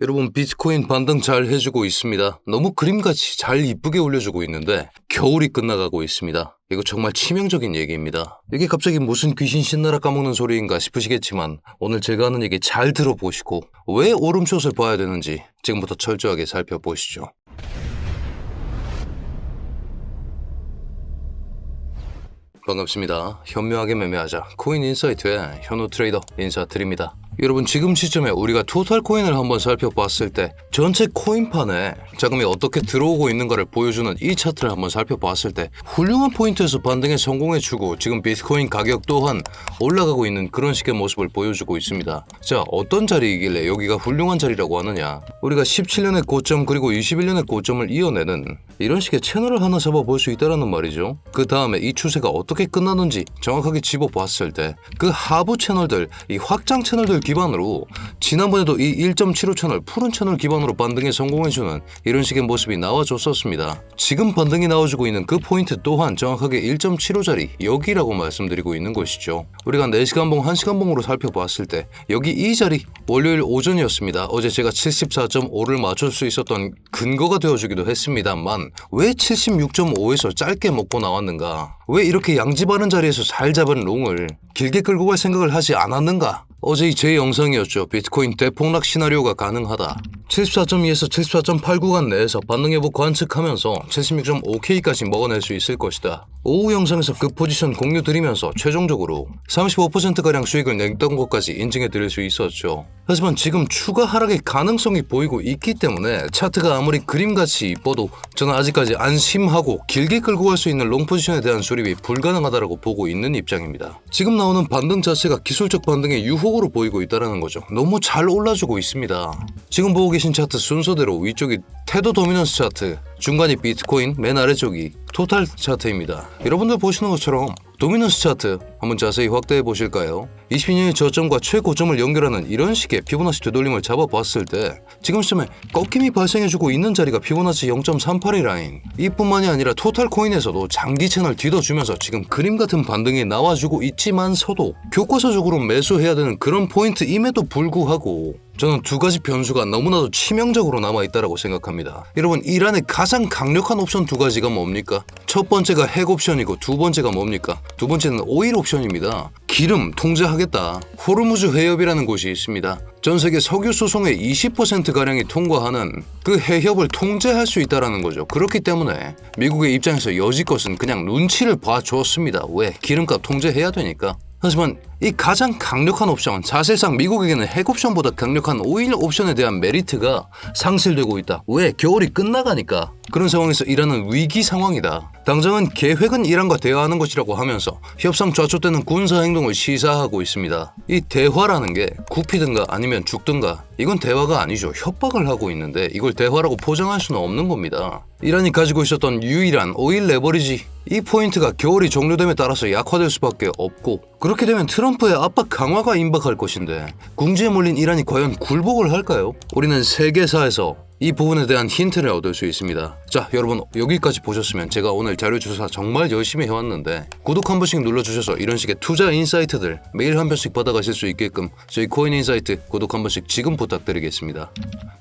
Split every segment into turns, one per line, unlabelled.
여러분, 비트코인 반등 잘 해주고 있습니다. 너무 그림같이 잘 이쁘게 올려주고 있는데 겨울이 끝나가고 있습니다. 이거 정말 치명적인 얘기입니다. 이게 갑자기 무슨 귀신 신나라 까먹는 소리인가 싶으시겠지만 오늘 제가 하는 얘기 잘 들어보시고 왜 오름숏을 봐야 되는지 지금부터 철저하게 살펴보시죠. 반갑습니다. 현명하게 매매하자 코인인사이트의 현우 트레이더 인사드립니다. 여러분, 지금 시점에 우리가 토탈 코인을 한번 살펴봤을 때 전체 코인판에 자금이 어떻게 들어오고 있는가를 보여주는 이 차트를 한번 살펴봤을 때 훌륭한 포인트에서 반등에 성공해주고 지금 비트코인 가격 또한 올라가고 있는 그런 식의 모습을 보여주고 있습니다. 자, 어떤 자리이길래 여기가 훌륭한 자리라고 하느냐? 우리가 17년의 고점 그리고 21년의 고점을 이어내는 이런 식의 채널을 하나 잡아볼 수 있다는 말이죠. 그 다음에 이 추세가 어떻게 끝나는지 정확하게 집어봤을 때 그 하부 채널들, 이 확장 채널들 기반으로 지난번에도 이 1.75 채널, 푸른 채널 기반으로 반등에 성공해주는 이런 식의 모습이 나와줬었습니다. 지금 반등이 나와주고 있는 그 포인트 또한 정확하게 1.75자리 여기라고 말씀드리고 있는 것이죠. 우리가 4시간봉, 1시간봉으로 살펴봤을 때 여기 이 자리 월요일 오전이었습니다. 어제 제가 74.5를 맞출 수 있었던 근거가 되어주기도 했습니다만 왜 76.5에서 짧게 먹고 나왔는가? 왜 이렇게 양지 바른 자리에서 잘 잡은 롱을 길게 끌고 갈 생각을 하지 않았는가? 어제 제 영상이었죠. 비트코인 대폭락 시나리오가 가능하다. 74.2에서 74.8 구간 내에서 반등 여부 관측하면서 76.5K까지 먹어낼 수 있을 것이다. 오후 영상에서 그 포지션 공유 드리면서 최종적으로 35%가량 수익을 냈던 것까지 인증해 드릴 수 있었죠. 하지만 지금 추가 하락의 가능성이 보이고 있기 때문에 차트가 아무리 그림같이 이뻐도 저는 아직까지 안심하고 길게 끌고 갈 수 있는 롱 포지션에 대한 수립이 불가능하다고 보고 있는 입장입니다. 지금 나오는 반등 자체가 기술적 반등의 유혹으로 보이고 있다는 거죠. 너무 잘 올라주고 있습니다. 지금 보고 계신 차트 순서대로 위쪽이 태도 도미넌스 차트, 중간이 비트코인, 맨 아래쪽이 토탈 차트입니다. 여러분들 보시는 것처럼 도미넌스 차트 한번 자세히 확대해 보실까요? 22년의 저점과 최고점을 연결하는 이런 식의 피보나치 되돌림을 잡아봤을 때 지금 시점에 꺾임이 발생해주고 있는 자리가 피보나치 0.38의 라인, 이뿐만이 아니라 토탈 코인에서도 장기 채널 뒤덮주면서 지금 그림 같은 반등이 나와주고 있지만서도 교과서적으로 매수해야 되는 그런 포인트임에도 불구하고 저는 두 가지 변수가 너무나도 치명적으로 남아있다고 생각합니다. 여러분, 이란의 가장 강력한 옵션 두 가지가 뭡니까? 첫 번째가 핵 옵션이고 두 번째가 뭡니까? 두 번째는 오일 옵션입니다. 기름 통제하겠다. 호르무즈 해협이라는 곳이 있습니다. 전 세계 석유 수송의 20%가량이 통과하는 그 해협을 통제할 수 있다는 거죠. 그렇기 때문에 미국의 입장에서 여지껏은 그냥 눈치를 봐줬습니다. 왜? 기름값 통제해야 되니까. 하지만 이 가장 강력한 옵션, 사실상 미국에게는 핵 옵션보다 강력한 오일 옵션에 대한 메리트가 상실되고 있다. 왜? 겨울이 끝나가니까. 그런 상황에서 이란은 위기 상황이다. 당장은 계획은 이란과 대화하는 것이라고 하면서 협상 좌초되는 군사 행동을 시사하고 있습니다. 이 대화라는 게 굽히든가 아니면 죽든가, 이건 대화가 아니죠. 협박을 하고 있는데 이걸 대화라고 포장할 수는 없는 겁니다. 이란이 가지고 있었던 유일한 오일 레버리지, 이 포인트가 겨울이 종료됨에 따라서 약화될 수밖에 없고, 그렇게 되면 트럼프의 압박 강화가 임박할 것인데 궁지에 몰린 이란이 과연 굴복을 할까요? 우리는 세계사에서 이 부분에 대한 힌트를 얻을 수 있습니다. 자, 여러분, 여기까지 보셨으면 제가 오늘 자료 조사 정말 열심히 해왔는데 구독 한 번씩 눌러주셔서 이런 식의 투자 인사이트들 매일 한 편씩 받아가실 수 있게끔 저희 코인 인사이트 구독 한 번씩 지금 부탁드리겠습니다.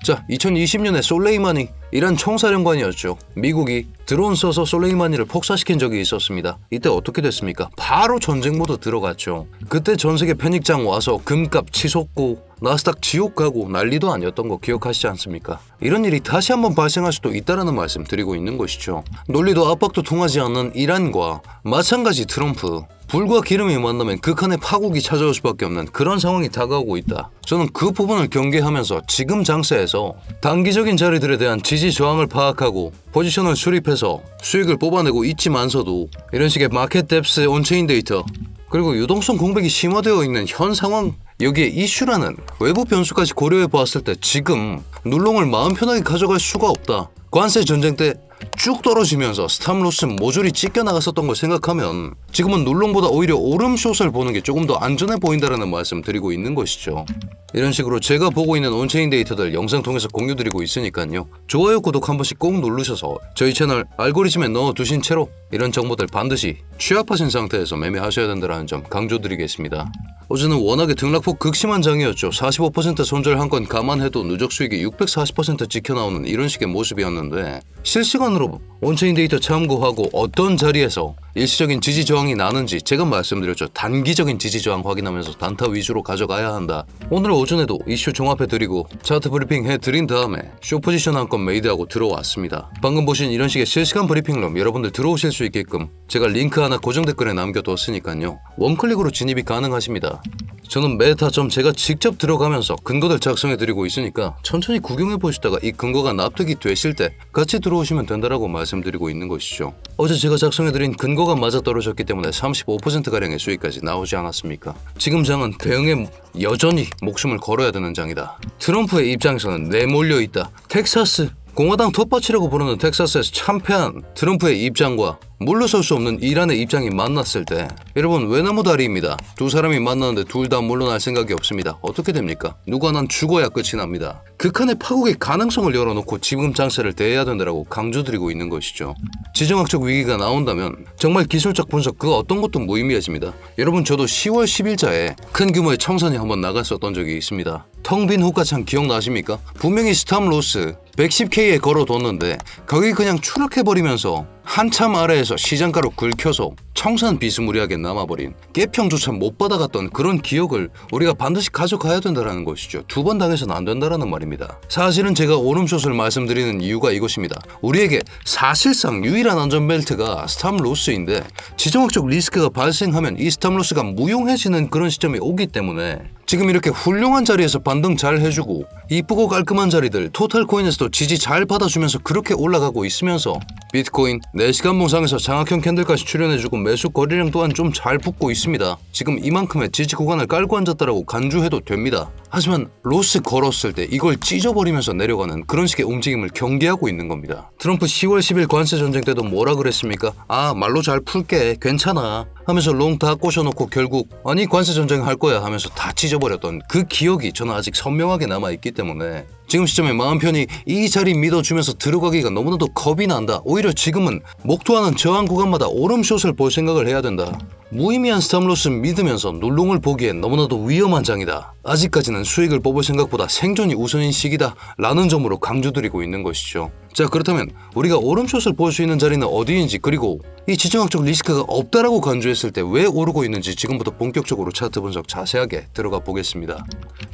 자, 2020년에 솔레이마니, 이란 총사령관이었죠. 미국이 드론 써서 솔레이마니를 폭사시킨 적이 있었습니다. 이때 어떻게 됐습니까? 바로 전쟁 모드 들어갔죠. 그때 전 세계 편익장 와서 금값 치솟고 나스닥 지옥 가고 난리도 아니었던 거 기억하시지 않습니까? 이런 일이 다시 한번 발생할 수도 있다는 말씀 드리고 있는 것이죠. 논리도 압박도 통하지 않는 이란과 마찬가지 트럼프, 불과 기름이 만나면 극한의 파국이 찾아올 수밖에 없는 그런 상황이 다가오고 있다. 저는 그 부분을 경계하면서 지금 장세에서 단기적인 자리들에 대한 지지 저항을 파악하고 포지션을 수립해서 수익을 뽑아내고 있지만서도 이런 식의 마켓 뎁스 온체인 데이터 그리고 유동성 공백이 심화되어 있는 현 상황, 여기에 이슈라는 외부 변수까지 고려해 보았을 때 지금 눌롱을 마음 편하게 가져갈 수가 없다. 관세 전쟁 때 쭉 떨어지면서 스탑로스 모조리 찢겨나갔었던 걸 생각하면 지금은 눌롱보다 오히려 오름숏을 보는 게 조금 더 안전해 보인다는 말씀 드리고 있는 것이죠. 이런 식으로 제가 보고 있는 온체인 데이터들 영상 통해서 공유드리고 있으니까요. 좋아요, 구독 한 번씩 꼭 누르셔서 저희 채널 알고리즘에 넣어두신 채로 이런 정보들 반드시 취합하신 상태에서 매매하셔야 된다는 점 강조드리겠습니다. 어제는 워낙에 등락폭 극심한 장이었죠. 45% 손절 한 건 감안해도 누적 수익이 640% 지켜나오는 이런 식의 모습이었는데 실시간으로 온체인 데이터 참고하고 어떤 자리에서 일시적인 지지 저항이 나는지 제가 말씀드렸죠. 단기적인 지지 저항 확인하면서 단타 위주로 가져가야 한다. 오늘 오전에도 이슈 종합해드리고 차트 브리핑 해드린 다음에 쇼 포지션 한 건 메이드하고 들어왔습니다. 방금 보신 이런 식의 실시간 브리핑룸 여러분들 들어오실 수 있게끔 제가 링크 하나 고정 댓글에 남겨뒀으니까요. 원클릭으로 진입이 가능하십니다. 저는 매 타점 제가 직접 들어가면서 근거들 작성해드리고 있으니까 천천히 구경해보시다가 이 근거가 납득이 되실 때 같이 들어오시면 된다라고 말씀드리고 있는 것이죠. 어제 제가 작성해드린 근거가 맞아떨어졌기 때문에 35%가량의 수익까지 나오지 않았습니까? 지금 장은 대응에 여전히 목숨을 걸어야 되는 장이다. 트럼프의 입장에서는 내몰려있다. 텍사스 공화당 텃밭이라고 부르는 텍사스에서 참패한 트럼프의 입장과 물러설 수 없는 이란의 입장이 만났을 때 여러분 외나무다리입니다. 두 사람이 만나는데 둘 다 물러날 생각이 없습니다. 어떻게 됩니까? 누구 하나는 죽어야 끝이 납니다. 극한의 파국의 가능성을 열어놓고 지금 장세를 대해야 된다고 강조드리고 있는 것이죠. 지정학적 위기가 나온다면 정말 기술적 분석 그 어떤 것도 무의미해집니다. 여러분 저도 10월 10일자에 큰 규모의 청산이 한번 나갔었던 적이 있습니다. 텅 빈 호가창 기억나십니까? 분명히 스탑로스 110K에 걸어뒀는데 거기 그냥 추락해버리면서 한참 아래에서 시장가로 긁혀서 청산 비스무리하게 남아버린 깨평조차 못 받아갔던 그런 기억을 우리가 반드시 가져가야 된다는 것이죠. 두 번 당해서는 안 된다는 말입니다. 사실은 제가 오름숏을 말씀드리는 이유가 이것입니다. 우리에게 사실상 유일한 안전벨트가 스탑로스인데 지정학적 리스크가 발생하면 이 스탑로스가 무용해지는 그런 시점이 오기 때문에 지금 이렇게 훌륭한 자리에서 반등 잘 해주고 이쁘고 깔끔한 자리들 토탈코인에서도 지지 잘 받아주면서 그렇게 올라가고 있으면서 비트코인 4시간 봉상에서 장악형 캔들까지 출현해주고 매수 거래량 또한 좀 잘 붙고 있습니다. 지금 이만큼의 지지 구간을 깔고 앉았다라고 간주해도 됩니다. 하지만 로스 걸었을 때 이걸 찢어버리면서 내려가는 그런 식의 움직임을 경계하고 있는 겁니다. 트럼프 10월 10일 관세 전쟁 때도 뭐라 그랬습니까? 아 말로 잘 풀게 괜찮아 하면서 롱 다 꼬셔놓고 결국 아니 관세 전쟁 할 거야 하면서 다 찢어버렸던 그 기억이 저는 아직 선명하게 남아있기 때문에 지금 시점에 마음 편히 이 자리 믿어주면서 들어가기가 너무나도 겁이 난다. 오히려 지금은 목도하는 저항 구간마다 오름숏을 볼 생각을 해야 된다. 무의미한 스탑로스 믿으면서 눌롱을 보기엔 너무나도 위험한 장이다. 아직까지는 수익을 뽑을 생각보다 생존이 우선인 시기다 라는 점으로 강조드리고 있는 것이죠. 자 그렇다면 우리가 오름숏을 볼 수 있는 자리는 어디인지 그리고 이 지정학적 리스크가 없다라고 간주했을 때 왜 오르고 있는지 지금부터 본격적으로 차트 분석 자세하게 들어가 보겠습니다.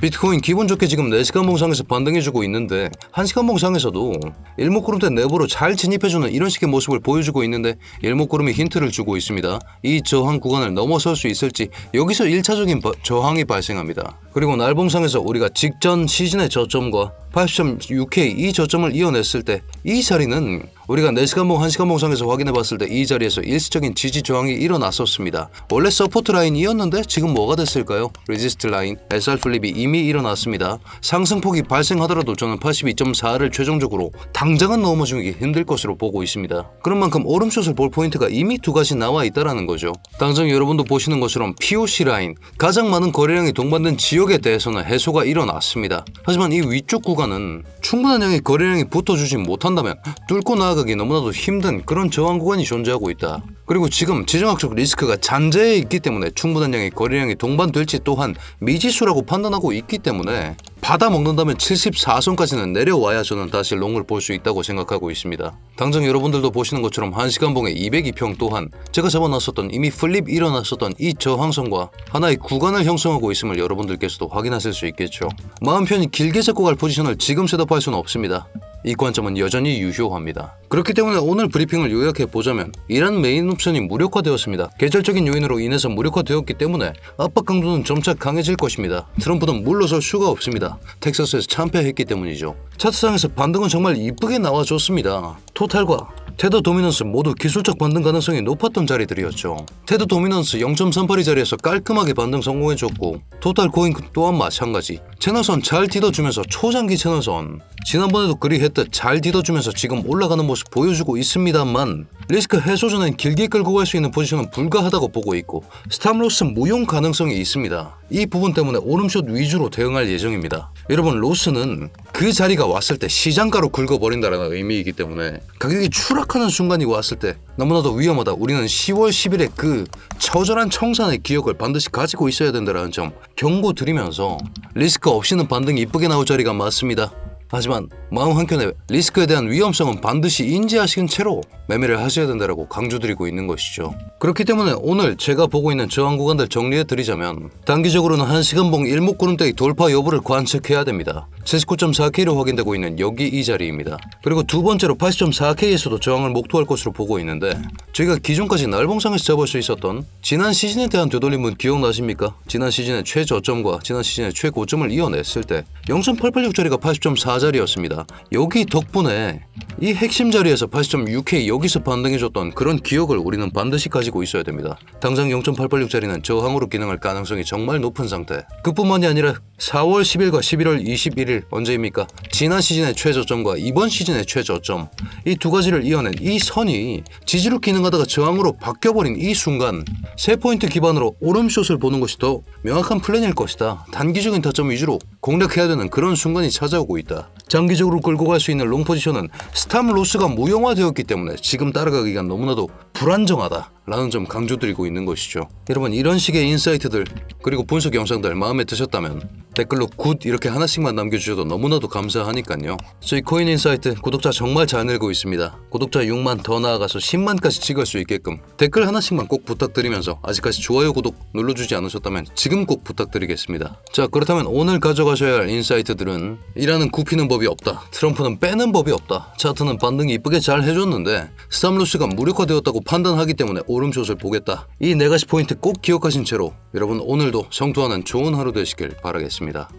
비트코인 기분 좋게 지금 4시간 봉상에서 반등해주고 있는데 1시간 봉상에서도 일목구름대 내부로 잘 진입해주는 이런 식의 모습을 보여주고 있는데 일목구름이 힌트를 주고 있습니다. 이 저항 구간을 넘어설 수 있을지 여기서 1차적인 저항이 발생합니다. 그리고 날봉상에서 우리가 직전 시즌의 저점과 80.6K 이 저점을 이어냈을 때 이 자리는 우리가 4시간 봉 1시간 봉상에서 확인해 봤을 때 이 자리에서 일시적인 지지 저항이 일어났었습니다. 원래 서포트 라인이었는데 지금 뭐가 됐을까요? 레지스트 라인, SR 플립이 이미 일어났습니다. 상승폭이 발생하더라도 저는 82.4를 최종적으로 당장은 넘어주기 힘들 것으로 보고 있습니다. 그런 만큼 오름숏을 볼 포인트가 이미 두 가지 나와 있다는 거죠. 당장 여러분도 보시는 것처럼 POC 라인, 가장 많은 거래량이 동반된 지역에 대해서는 해소가 일어났습니다. 하지만 이 위쪽 구간은 충분한 양의 거래량이 붙어주지 못한다면 뚫고 나아가기 너무나도 힘든 그런 저항 구간이 존재하고 있다. 그리고 지금 지정학적 리스크가 잔재해 있기 때문에 충분한 양의 거래량이 동반될지 또한 미지수라고 판단하고 있기 때문에 받아먹는다면 74선까지는 내려와야 저는 다시 롱을 볼 수 있다고 생각하고 있습니다. 당장 여러분들도 보시는 것처럼 1시간 봉의 202평 또한 제가 잡아놨었던 이미 플립 일어났었던 이 저항선과 하나의 구간을 형성하고 있음을 여러분들께서도 확인하실 수 있겠죠. 마음 편히 길게 잡고 갈 포지션을 지금 셋업할 수는 없습니다. 이 관점은 여전히 유효합니다. 그렇기 때문에 오늘 브리핑을 요약해보자면 이란 메인 옵션이 무력화되었습니다. 계절적인 요인으로 인해서 무력화되었기 때문에 압박 강도는 점차 강해질 것입니다. 트럼프는 물러설 수가 없습니다. 텍사스에서 참패했기 때문이죠. 차트상에서 반등은 정말 이쁘게 나와줬습니다. 토탈과 테더 도미넌스 모두 기술적 반등 가능성이 높았던 자리들이었죠. 테더 도미넌스 0.38이 자리에서 깔끔하게 반등 성공해줬고 토탈 코인 또한 마찬가지. 채널선 잘 뒤덮주면서 초장기 채널선 지난번에도 그리 했듯 잘 뒤덮주면서 지금 올라가는 모습 보여주고 있습니다만 리스크 해소 전엔 길게 끌고 갈 수 있는 포지션은 불가하다고 보고 있고 스탑로스 무용 가능성이 있습니다. 이 부분 때문에 오름숏 위주로 대응할 예정입니다. 여러분 로스는 그 자리가 왔을 때 시장가로 긁어버린다는 의미이기 때문에 가격이 추락하는 순간이 왔을 때 너무나도 위험하다. 우리는 10월 10일에 그 처절한 청산의 기억을 반드시 가지고 있어야 된다는 점 경고드리면서 리스크 없이는 반등이 이쁘게 나올 자리가 맞습니다. 하지만 마음 한켠에 리스크에 대한 위험성은 반드시 인지하신 채로 매매를 하셔야 된다고 강조드리고 있는 것이죠. 그렇기 때문에 오늘 제가 보고 있는 저항 구간들 정리해드리자면 단기적으로는 1시간봉 일목구름대의 돌파 여부를 관측해야 됩니다. 79.4K로 확인되고 있는 여기 이 자리입니다. 그리고 두 번째로 80.4K에서도 저항을 목도할 것으로 보고 있는데 저희가 기존까지 날봉상에서 잡을 수 있었던 지난 시즌에 대한 되돌림은 기억나십니까? 지난 시즌의 최저점과 지난 시즌의 최고점을 이어냈을 때 0.886짜리가 80.4자리였습니다. 여기 덕분에 이 핵심 자리에서 80.6K 여기서 반등해줬던 그런 기억을 우리는 반드시 가지고 있어야 됩니다. 당장 0.886짜리는 저항으로 기능할 가능성이 정말 높은 상태. 그뿐만이 아니라 4월 10일과 11월 21일 언제입니까? 지난 시즌의 최저점과 이번 시즌의 최저점 이 두 가지를 이어낸 이 선이 지지로 기능하다가 저항으로 바뀌어버린 이 순간 3포인트 기반으로 오름숏을 보는 것이 더 명확한 플랜일 것이다. 단기적인 타점 위주로 공략해야 되는 그런 순간이 찾아오고 있다. 장기적으로 끌고 갈 수 있는 롱 포지션은 스탑 로스가 무용화되었기 때문에 지금 따라가기가 너무나도 불안정하다 라는 점 강조드리고 있는 것이죠. 여러분 이런 식의 인사이트들 그리고 분석 영상들 마음에 드셨다면 댓글로 굿 이렇게 하나씩만 남겨주셔도 너무나도 감사하니까요. 저희 코인인사이트 구독자 정말 잘 늘고 있습니다. 구독자 6만 더 나아가서 10만까지 찍을 수 있게끔 댓글 하나씩만 꼭 부탁드리면서 아직까지 좋아요 구독 눌러주지 않으셨다면 지금 꼭 부탁드리겠습니다. 자 그렇다면 오늘 가져가셔야 할 인사이트들은 이라는 굽히는 법이 없다. 트럼프는 빼는 법이 없다. 차트는 반등이 이쁘게 잘 해줬는데 스탑로스가 무력화되었다고 판단하기 때문에 오름숏을 보겠다. 이 4가지 포인트 꼭 기억하신 채로 여러분 오늘도 성투하는 좋은 하루 되시길 바라겠습니다.